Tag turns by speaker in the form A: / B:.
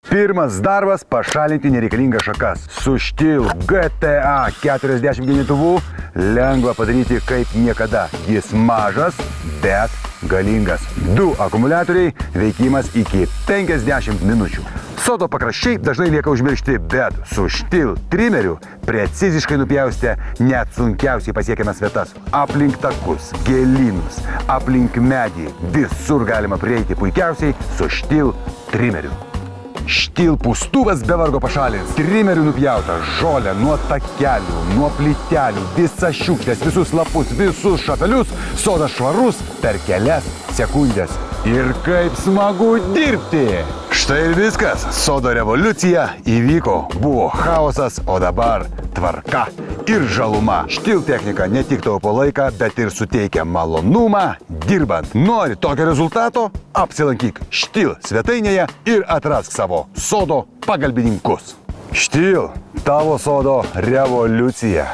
A: Pirmas darbas – pašalinti nereikalingas šakas. Su Stihl GTA 40 genituvų lengva padaryti kaip niekada. Jis mažas, bet galingas. 2 akumuliatoriai, veikimas iki 50 minučių. Sodo pakraščiai dažnai lieka užmiršti, bet su Stihl trimeriu preciziškai nupjaustė net sunkiausiai pasiekiamas vietas. Aplink takus, gėlynus, aplink medį. Visur galima prieiti puikiausiai su Stihl trimeriu. Stihl pūstuvas be vargo pašalins. Trimeriu nupjauta žolę nuo takelių, nuo plytelių, visas šiukšlės, visus lapus, visus šapelius. Sodas švarus per kelias sekundės. Ir kaip smagu dirbti! Štai ir viskas. Sodo revoliucija įvyko. Buvo chaosas, o dabar tvarka ir žaluma. Stihl technika ne tik taupo laiką, bet ir suteikia malonumą dirbant. Nori tokio rezultato? Apsilankyk Stihl svetainėje ir atrask savo sodo pagalbininkus. Stihl, tavo sodo revoliucija.